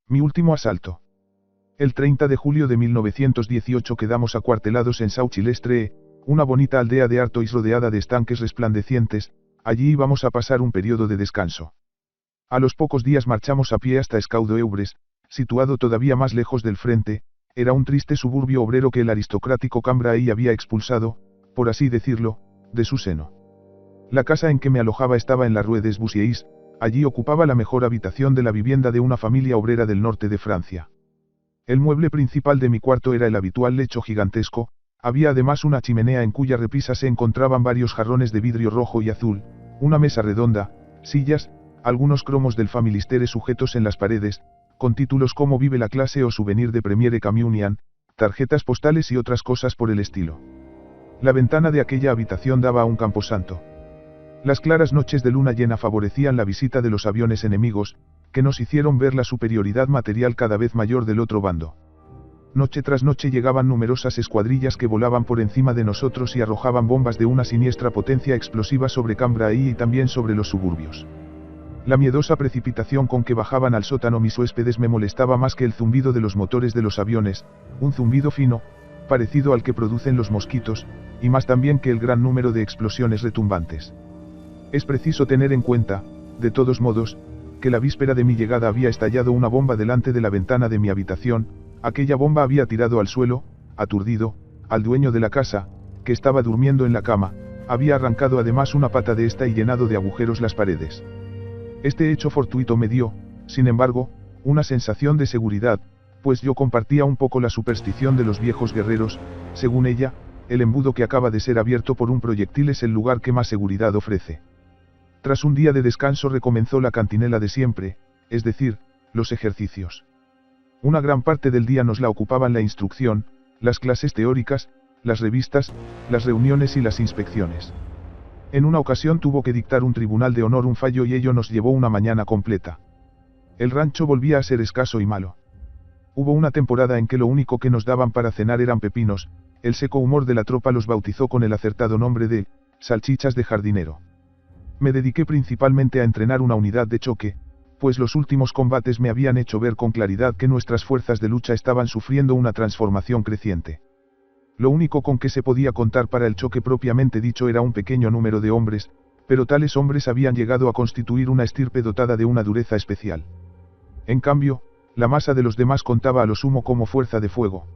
Mi último asalto. El 30 de julio de 1918 quedamos acuartelados en Sauchilestre, una bonita aldea de Artois rodeada de estanques resplandecientes. Allí íbamos a pasar un periodo de descanso. A los pocos días marchamos a pie hasta Escaudeux, situado todavía más lejos del frente. Era un triste suburbio obrero que el aristocrático Cambrai había expulsado, por así decirlo, de su seno. La casa en que me alojaba estaba en la Rue des Bussiers. Allí ocupaba la mejor habitación de la vivienda de una familia obrera del norte de Francia. El mueble principal de mi cuarto era el habitual lecho gigantesco. Había además una chimenea en cuya repisa se encontraban varios jarrones de vidrio rojo y azul, una mesa redonda, sillas, algunos cromos del Familistere sujetos en las paredes, con títulos como Vive la clase o Souvenir de Première Communion, tarjetas postales y otras cosas por el estilo. La ventana de aquella habitación daba a un camposanto. Las claras noches de luna llena favorecían la visita de los aviones enemigos, que nos hicieron ver la superioridad material cada vez mayor del otro bando. Noche tras noche llegaban numerosas escuadrillas que volaban por encima de nosotros y arrojaban bombas de una siniestra potencia explosiva sobre Cambrai y también sobre los suburbios. La miedosa precipitación con que bajaban al sótano mis huéspedes me molestaba más que el zumbido de los motores de los aviones, un zumbido fino, parecido al que producen los mosquitos, y más también que el gran número de explosiones retumbantes. Es preciso tener en cuenta, de todos modos, que la víspera de mi llegada había estallado una bomba delante de la ventana de mi habitación. Aquella bomba había tirado al suelo, aturdido, al dueño de la casa, que estaba durmiendo en la cama. Había arrancado además una pata de esta y llenado de agujeros las paredes. Este hecho fortuito me dio, sin embargo, una sensación de seguridad, pues yo compartía un poco la superstición de los viejos guerreros. Según ella, el embudo que acaba de ser abierto por un proyectil es el lugar que más seguridad ofrece. Tras un día de descanso recomenzó la cantinela de siempre, es decir, los ejercicios. Una gran parte del día nos la ocupaban la instrucción, las clases teóricas, las revistas, las reuniones y las inspecciones. En una ocasión tuvo que dictar un tribunal de honor un fallo y ello nos llevó una mañana completa. El rancho volvía a ser escaso y malo. Hubo una temporada en que lo único que nos daban para cenar eran pepinos. El seco humor de la tropa los bautizó con el acertado nombre de salchichas de jardinero. Me dediqué principalmente a entrenar una unidad de choque, pues los últimos combates me habían hecho ver con claridad que nuestras fuerzas de lucha estaban sufriendo una transformación creciente. Lo único con que se podía contar para el choque propiamente dicho era un pequeño número de hombres, pero tales hombres habían llegado a constituir una estirpe dotada de una dureza especial. En cambio, la masa de los demás contaba a lo sumo como fuerza de fuego.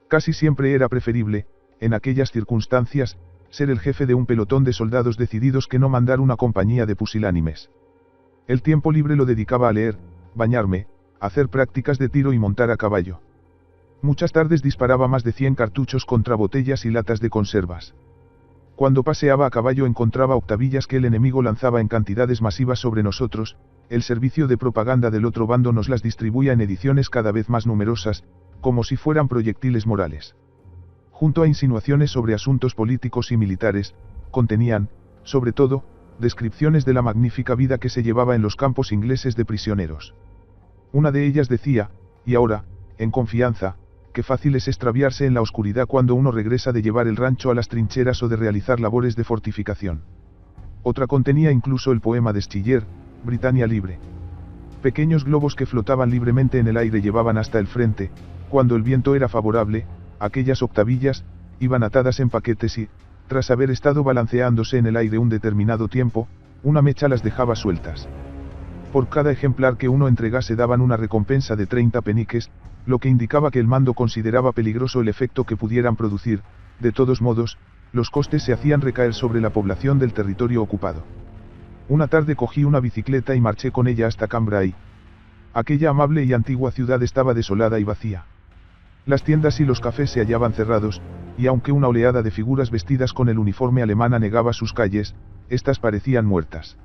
Casi siempre era preferible, en aquellas circunstancias, ser el jefe de un pelotón de soldados decididos que no mandar una compañía de pusilánimes. El tiempo libre lo dedicaba a leer, bañarme, hacer prácticas de tiro y montar a caballo. Muchas tardes disparaba más de 100 cartuchos contra botellas y latas de conservas. Cuando paseaba a caballo encontraba octavillas que el enemigo lanzaba en cantidades masivas sobre nosotros. El servicio de propaganda del otro bando nos las distribuía en ediciones cada vez más numerosas, como si fueran proyectiles morales. Junto a insinuaciones sobre asuntos políticos y militares, contenían, sobre todo, descripciones de la magnífica vida que se llevaba en los campos ingleses de prisioneros. Una de ellas decía, y ahora, en confianza, que fácil es extraviarse en la oscuridad cuando uno regresa de llevar el rancho a las trincheras o de realizar labores de fortificación. Otra contenía incluso el poema de Schiller, Britannia libre. Pequeños globos que flotaban libremente en el aire llevaban hasta el frente, cuando el viento era favorable. Aquellas octavillas, iban atadas en paquetes y, tras haber estado balanceándose en el aire un determinado tiempo, una mecha las dejaba sueltas. Por cada ejemplar que uno entregase daban una recompensa de 30 peniques, lo que indicaba que el mando consideraba peligroso el efecto que pudieran producir. De todos modos, los costes se hacían recaer sobre la población del territorio ocupado. Una tarde cogí una bicicleta y marché con ella hasta Cambrai. Aquella amable y antigua ciudad estaba desolada y vacía. Las tiendas y los cafés se hallaban cerrados, y aunque una oleada de figuras vestidas con el uniforme alemán anegaba sus calles, estas parecían muertas.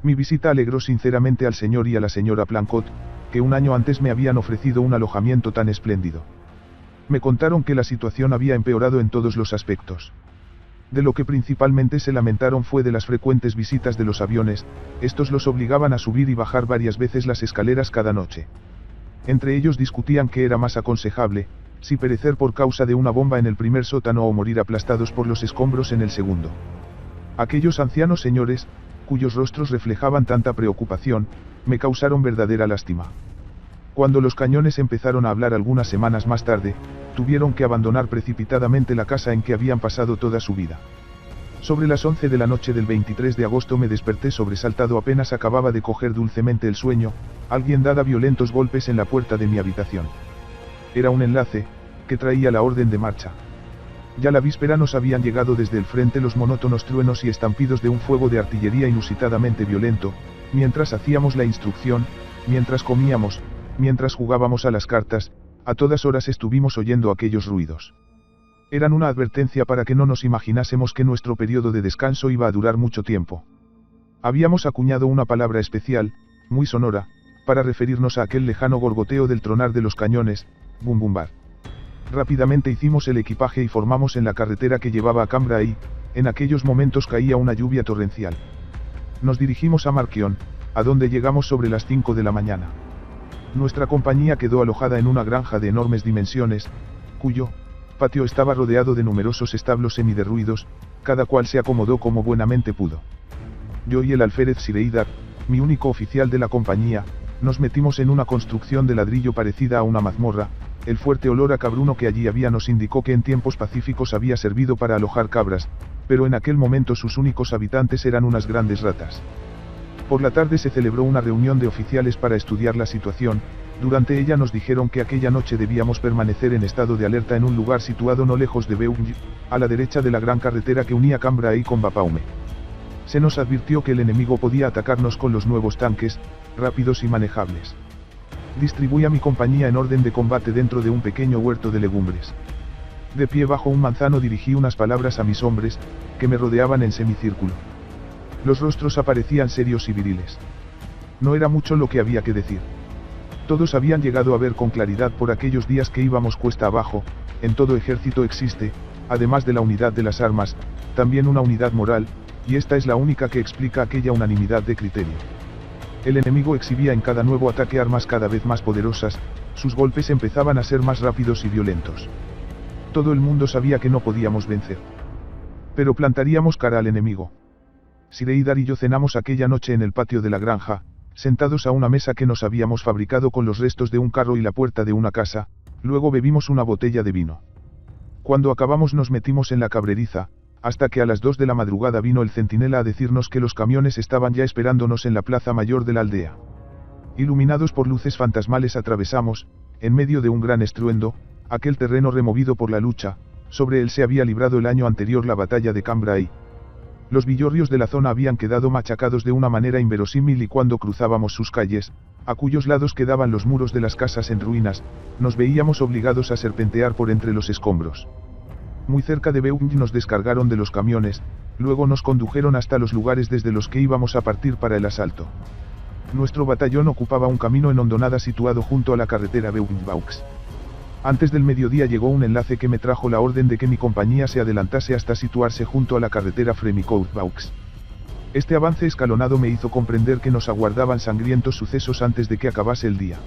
Mi visita alegró sinceramente al señor y a la señora Plancot, que un año antes me habían ofrecido un alojamiento tan espléndido. Me contaron que la situación había empeorado en todos los aspectos. De lo que principalmente se lamentaron fue de las frecuentes visitas de los aviones. Estos los obligaban a subir y bajar varias veces las escaleras cada noche. Entre ellos discutían qué era más aconsejable, si perecer por causa de una bomba en el primer sótano o morir aplastados por los escombros en el segundo. Aquellos ancianos señores, cuyos rostros reflejaban tanta preocupación, me causaron verdadera lástima. Cuando los cañones empezaron a hablar algunas semanas más tarde, tuvieron que abandonar precipitadamente la casa en que habían pasado toda su vida. Sobre las 11 de la noche del 23 de agosto me desperté sobresaltado, apenas acababa de coger dulcemente el sueño, alguien daba violentos golpes en la puerta de mi habitación. Era un enlace, que traía la orden de marcha. Ya la víspera nos habían llegado desde el frente los monótonos truenos y estampidos de un fuego de artillería inusitadamente violento, mientras hacíamos la instrucción, mientras comíamos, mientras jugábamos a las cartas, a todas horas estuvimos oyendo aquellos ruidos. Eran una advertencia para que no nos imaginásemos que nuestro periodo de descanso iba a durar mucho tiempo. Habíamos acuñado una palabra especial, muy sonora, para referirnos a aquel lejano gorgoteo del tronar de los cañones, bum bum bar. Rápidamente hicimos el equipaje y formamos en la carretera que llevaba a Cambrai. En aquellos momentos caía una lluvia torrencial. Nos dirigimos a Marquion, a donde llegamos sobre las 5 de la mañana. Nuestra compañía quedó alojada en una granja de enormes dimensiones, cuyo patio estaba rodeado de numerosos establos semiderruidos, cada cual se acomodó como buenamente pudo. Yo y el alférez Sireidar, mi único oficial de la compañía, nos metimos en una construcción de ladrillo parecida a una mazmorra. El fuerte olor a cabruno que allí había nos indicó que en tiempos pacíficos había servido para alojar cabras, pero en aquel momento sus únicos habitantes eran unas grandes ratas. Por la tarde se celebró una reunión de oficiales para estudiar la situación. Durante ella nos dijeron que aquella noche debíamos permanecer en estado de alerta en un lugar situado no lejos de Beugny, a la derecha de la gran carretera que unía Cambrai con Bapaume. Se nos advirtió que el enemigo podía atacarnos con los nuevos tanques, rápidos y manejables. Distribuí a mi compañía en orden de combate dentro de un pequeño huerto de legumbres. De pie bajo un manzano dirigí unas palabras a mis hombres, que me rodeaban en semicírculo. Los rostros aparecían serios y viriles. No era mucho lo que había que decir. Todos habían llegado a ver con claridad por aquellos días que íbamos cuesta abajo. En todo ejército existe, además de la unidad de las armas, también una unidad moral, y esta es la única que explica aquella unanimidad de criterio. El enemigo exhibía en cada nuevo ataque armas cada vez más poderosas, sus golpes empezaban a ser más rápidos y violentos. Todo el mundo sabía que no podíamos vencer. Pero plantaríamos cara al enemigo. Sireidar y yo cenamos aquella noche en el patio de la granja, sentados a una mesa que nos habíamos fabricado con los restos de un carro y la puerta de una casa. Luego bebimos una botella de vino. Cuando acabamos nos metimos en la cabreriza, hasta que a las 2 de la madrugada vino el centinela a decirnos que los camiones estaban ya esperándonos en la plaza mayor de la aldea. Iluminados por luces fantasmales atravesamos, en medio de un gran estruendo, aquel terreno removido por la lucha. Sobre él se había librado el año anterior la batalla de Cambrai. Los villorrios de la zona habían quedado machacados de una manera inverosímil y cuando cruzábamos sus calles, a cuyos lados quedaban los muros de las casas en ruinas, nos veíamos obligados a serpentear por entre los escombros. Muy cerca de Beugny nos descargaron de los camiones, luego nos condujeron hasta los lugares desde los que íbamos a partir para el asalto. Nuestro batallón ocupaba un camino en hondonada situado junto a la carretera Beugny-Vaux. Antes del mediodía llegó un enlace que me trajo la orden de que mi compañía se adelantase hasta situarse junto a la carretera Fremicourt-Vaux. Este avance escalonado me hizo comprender que nos aguardaban sangrientos sucesos antes de que acabase el día.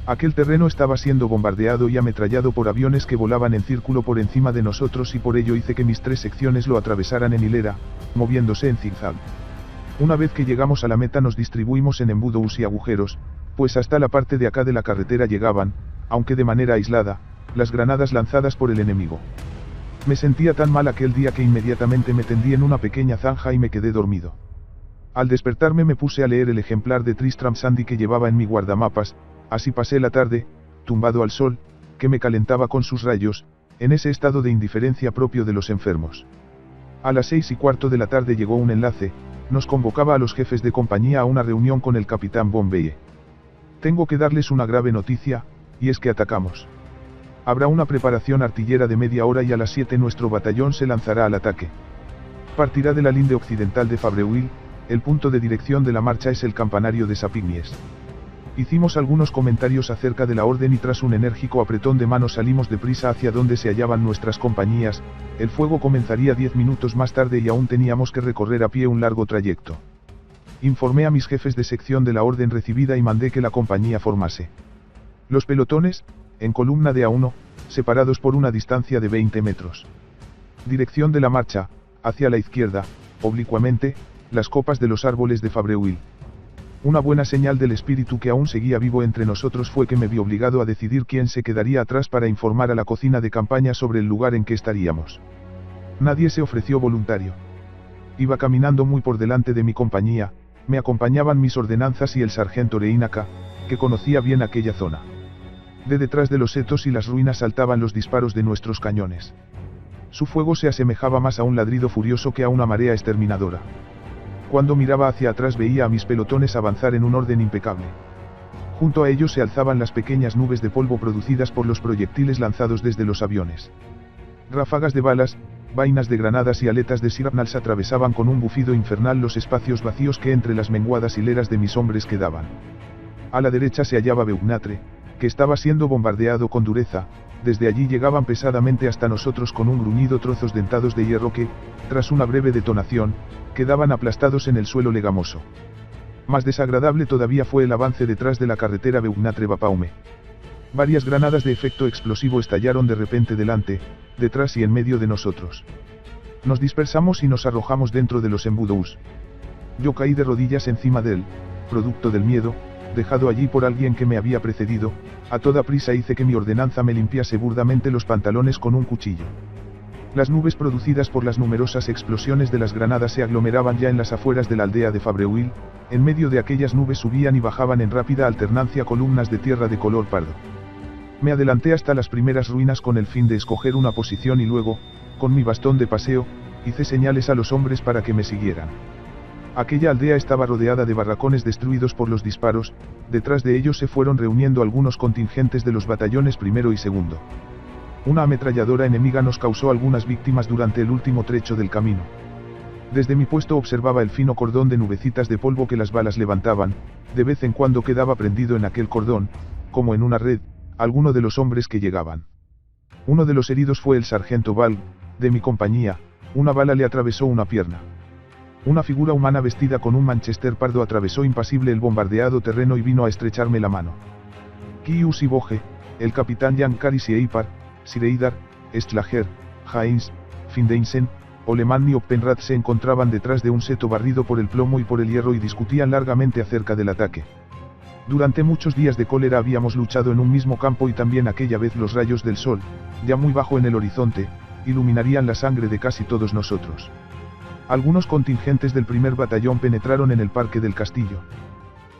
Aquel terreno estaba siendo bombardeado y ametrallado por aviones que volaban en círculo por encima de nosotros y por ello hice que mis 3 secciones lo atravesaran en hilera, moviéndose en zigzag. Una vez que llegamos a la meta nos distribuimos en embudos y agujeros, pues hasta la parte de acá de la carretera llegaban, aunque de manera aislada, las granadas lanzadas por el enemigo. Me sentía tan mal aquel día que inmediatamente me tendí en una pequeña zanja y me quedé dormido. Al despertarme me puse a leer el ejemplar de Tristram Shandy que llevaba en mi guardamapas. Así pasé la tarde, tumbado al sol, que me calentaba con sus rayos, en ese estado de indiferencia propio de los enfermos. A las 6:15 de la tarde llegó un enlace, nos convocaba a los jefes de compañía a una reunión con el capitán Bombeye. Tengo que darles una grave noticia, y es que atacamos. Habrá una preparación artillera de media hora y a las 7 nuestro batallón se lanzará al ataque. Partirá de la linde occidental de Fabreuil, el punto de dirección de la marcha es el campanario de Sapignies. Hicimos algunos comentarios acerca de la orden y tras un enérgico apretón de manos salimos deprisa hacia donde se hallaban nuestras compañías. El fuego comenzaría 10 minutos más tarde y aún teníamos que recorrer a pie un largo trayecto. Informé a mis jefes de sección de la orden recibida y mandé que la compañía formase los pelotones, en columna de A1, separados por una distancia de 20 metros. Dirección de la marcha, hacia la izquierda, oblicuamente, las copas de los árboles de Fabreuil. Una buena señal del espíritu que aún seguía vivo entre nosotros fue que me vi obligado a decidir quién se quedaría atrás para informar a la cocina de campaña sobre el lugar en que estaríamos. Nadie se ofreció voluntario. Iba caminando muy por delante de mi compañía, me acompañaban mis ordenanzas y el sargento Reinaka, que conocía bien aquella zona. De detrás de los setos y las ruinas saltaban los disparos de nuestros cañones. Su fuego se asemejaba más a un ladrido furioso que a una marea exterminadora. Cuando miraba hacia atrás veía a mis pelotones avanzar en un orden impecable. Junto a ellos se alzaban las pequeñas nubes de polvo producidas por los proyectiles lanzados desde los aviones. Ráfagas de balas, vainas de granadas y aletas de shrapnels atravesaban con un bufido infernal los espacios vacíos que entre las menguadas hileras de mis hombres quedaban. A la derecha se hallaba Beugnatre, que estaba siendo bombardeado con dureza. Desde allí llegaban pesadamente hasta nosotros con un gruñido trozos dentados de hierro que, tras una breve detonación, quedaban aplastados en el suelo legamoso. Más desagradable todavía fue el avance detrás de la carretera Beugnatre-Bapaume. Varias granadas de efecto explosivo estallaron de repente delante, detrás y en medio de nosotros. Nos dispersamos y nos arrojamos dentro de los embouts. Yo caí de rodillas encima de él, producto del miedo, dejado allí por alguien que me había precedido. A toda prisa hice que mi ordenanza me limpiase burdamente los pantalones con un cuchillo. Las nubes producidas por las numerosas explosiones de las granadas se aglomeraban ya en las afueras de la aldea de Fabreuil. En medio de aquellas nubes subían y bajaban en rápida alternancia columnas de tierra de color pardo. Me adelanté hasta las primeras ruinas con el fin de escoger una posición y luego, con mi bastón de paseo, hice señales a los hombres para que me siguieran. Aquella aldea estaba rodeada de barracones destruidos por los disparos. Detrás de ellos se fueron reuniendo algunos contingentes de los batallones primero y segundo. Una ametralladora enemiga nos causó algunas víctimas durante el último trecho del camino. Desde mi puesto observaba el fino cordón de nubecitas de polvo que las balas levantaban. De vez en cuando quedaba prendido en aquel cordón, como en una red, alguno de los hombres que llegaban. Uno de los heridos fue el sargento Valg, de mi compañía. Una bala le atravesó una pierna. Una figura humana vestida con un manchester pardo atravesó impasible el bombardeado terreno y vino a estrecharme la mano. Kius y Boge, el capitán Jan Karis y Eipar, Sireidar, Estlager, Heinz, Findeinsen, Olemann y Oppenrad se encontraban detrás de un seto barrido por el plomo y por el hierro y discutían largamente acerca del ataque. Durante muchos días de cólera habíamos luchado en un mismo campo y también aquella vez los rayos del sol, ya muy bajo en el horizonte, iluminarían la sangre de casi todos nosotros. Algunos contingentes del primer batallón penetraron en el parque del castillo.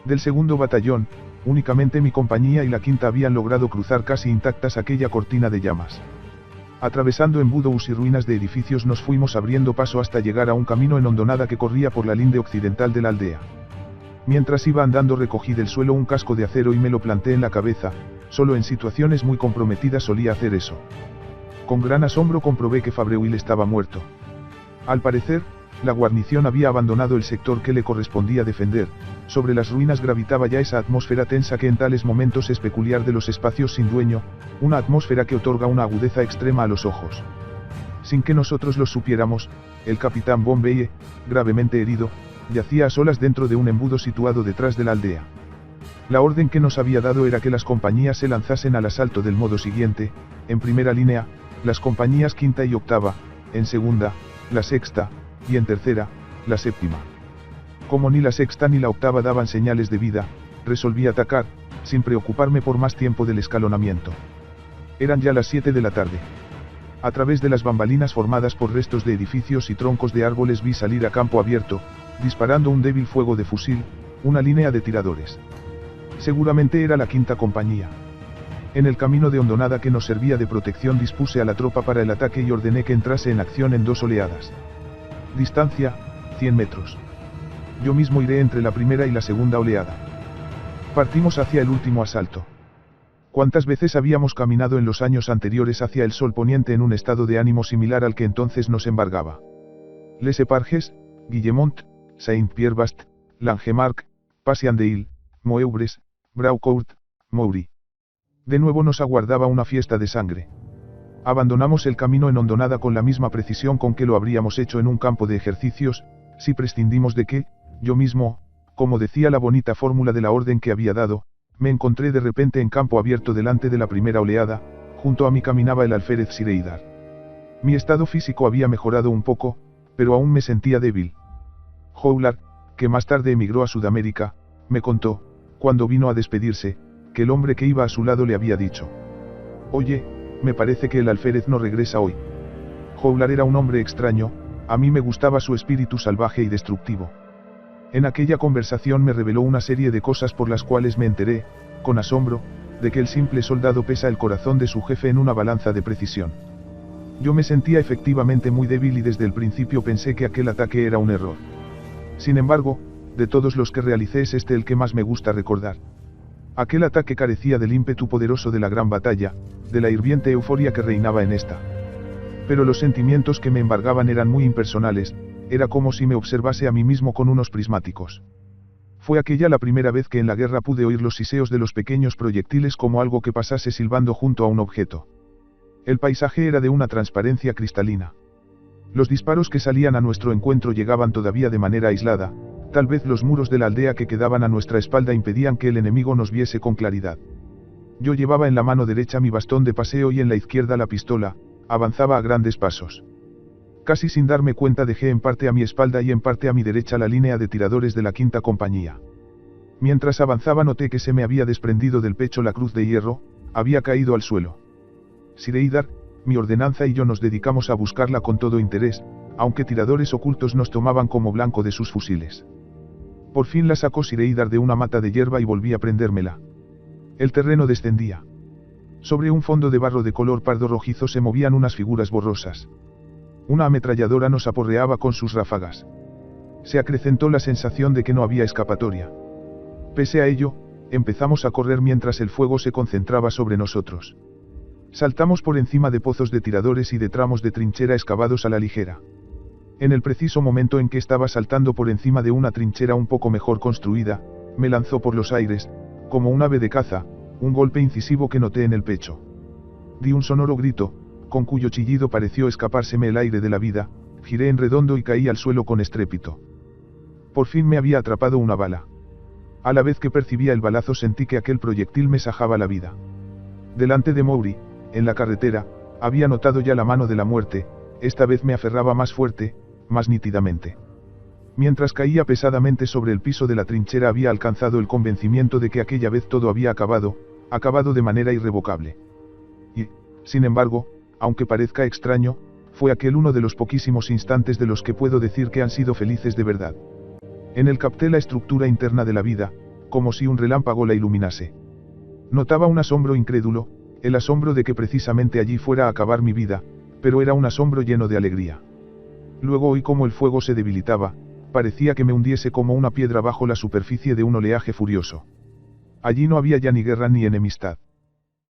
Del segundo batallón, únicamente mi compañía y la quinta habían logrado cruzar casi intactas aquella cortina de llamas. Atravesando embouts y ruinas de edificios nos fuimos abriendo paso hasta llegar a un camino en hondonada que corría por la linde occidental de la aldea. Mientras iba andando recogí del suelo un casco de acero y me lo planté en la cabeza. Solo en situaciones muy comprometidas solía hacer eso. Con gran asombro comprobé que Fabreuil estaba muerto. Al parecer, la guarnición había abandonado el sector que le correspondía defender. Sobre las ruinas gravitaba ya esa atmósfera tensa que en tales momentos es peculiar de los espacios sin dueño, una atmósfera que otorga una agudeza extrema a los ojos. Sin que nosotros lo supiéramos, el capitán Bombeye, gravemente herido, yacía a solas dentro de un embudo situado detrás de la aldea. La orden que nos había dado era que las compañías se lanzasen al asalto del modo siguiente: en primera línea, las compañías quinta y octava, en segunda, la sexta, y en tercera, la séptima. Como ni la sexta ni la octava daban señales de vida, resolví atacar, sin preocuparme por más tiempo del escalonamiento. Eran ya las 7 de la tarde. A través de las bambalinas formadas por restos de edificios y troncos de árboles vi salir a campo abierto, disparando un débil fuego de fusil, una línea de tiradores. Seguramente era la quinta compañía. En el camino de hondonada que nos servía de protección dispuse a la tropa para el ataque y ordené que entrase en acción en 2 oleadas. Distancia, 100 metros. Yo mismo iré entre la primera y la segunda oleada. Partimos hacia el último asalto. ¿Cuántas veces habíamos caminado en los años anteriores hacia el sol poniente en un estado de ánimo similar al que entonces nos embargaba? Les Eparges, Guillemont, Saint-Pierre-Bast, Langemarck, Passy-en-Deil, Moeubres, Braucourt, Moury. De nuevo nos aguardaba una fiesta de sangre. Abandonamos el camino en hondonada con la misma precisión con que lo habríamos hecho en un campo de ejercicios, si prescindimos de que, yo mismo, como decía la bonita fórmula de la orden que había dado, me encontré de repente en campo abierto delante de la primera oleada. Junto a mí caminaba el alférez Sireidar. Mi estado físico había mejorado un poco, pero aún me sentía débil. Howlard, que más tarde emigró a Sudamérica, me contó, cuando vino a despedirse, que el hombre que iba a su lado le había dicho: «Oye, me parece que el alférez no regresa hoy». Howlar era un hombre extraño, a mí me gustaba su espíritu salvaje y destructivo. En aquella conversación me reveló una serie de cosas por las cuales me enteré, con asombro, de que el simple soldado pesa el corazón de su jefe en una balanza de precisión. Yo me sentía efectivamente muy débil y desde el principio pensé que aquel ataque era un error. Sin embargo, de todos los que realicé es este el que más me gusta recordar. Aquel ataque carecía del ímpetu poderoso de la gran batalla, de la hirviente euforia que reinaba en esta. Pero los sentimientos que me embargaban eran muy impersonales, era como si me observase a mí mismo con unos prismáticos. Fue aquella la primera vez que en la guerra pude oír los siseos de los pequeños proyectiles como algo que pasase silbando junto a un objeto. El paisaje era de una transparencia cristalina. Los disparos que salían a nuestro encuentro llegaban todavía de manera aislada, tal vez los muros de la aldea que quedaban a nuestra espalda impedían que el enemigo nos viese con claridad. Yo llevaba en la mano derecha mi bastón de paseo y en la izquierda la pistola, avanzaba a grandes pasos. Casi sin darme cuenta dejé en parte a mi espalda y en parte a mi derecha la línea de tiradores de la quinta compañía. Mientras avanzaba noté que se me había desprendido del pecho la cruz de hierro, había caído al suelo. Sir Eidar, mi ordenanza y yo nos dedicamos a buscarla con todo interés, aunque tiradores ocultos nos tomaban como blanco de sus fusiles. Por fin la sacó Sir Eidar de una mata de hierba y volví a prendérmela. El terreno descendía. Sobre un fondo de barro de color pardo rojizo se movían unas figuras borrosas. Una ametralladora nos aporreaba con sus ráfagas. Se acrecentó la sensación de que no había escapatoria. Pese a ello, empezamos a correr mientras el fuego se concentraba sobre nosotros. Saltamos por encima de pozos de tiradores y de tramos de trinchera excavados a la ligera. En el preciso momento en que estaba saltando por encima de una trinchera un poco mejor construida, me lanzó por los aires, como un ave de caza, un golpe incisivo que noté en el pecho. Di un sonoro grito, con cuyo chillido pareció escapárseme el aire de la vida, giré en redondo y caí al suelo con estrépito. Por fin me había atrapado una bala. A la vez que percibía el balazo sentí que aquel proyectil me sajaba la vida. Delante de Mowry, en la carretera, había notado ya la mano de la muerte, esta vez me aferraba más fuerte, más nítidamente. Mientras caía pesadamente sobre el piso de la trinchera había alcanzado el convencimiento de que aquella vez todo había acabado de manera irrevocable. Y, sin embargo, aunque parezca extraño, fue aquel uno de los poquísimos instantes de los que puedo decir que han sido felices de verdad. En él capté la estructura interna de la vida, como si un relámpago la iluminase. Notaba un asombro incrédulo, el asombro de que precisamente allí fuera a acabar mi vida, pero era un asombro lleno de alegría. Luego oí cómo el fuego se debilitaba, parecía que me hundiese como una piedra bajo la superficie de un oleaje furioso. Allí no había ya ni guerra ni enemistad.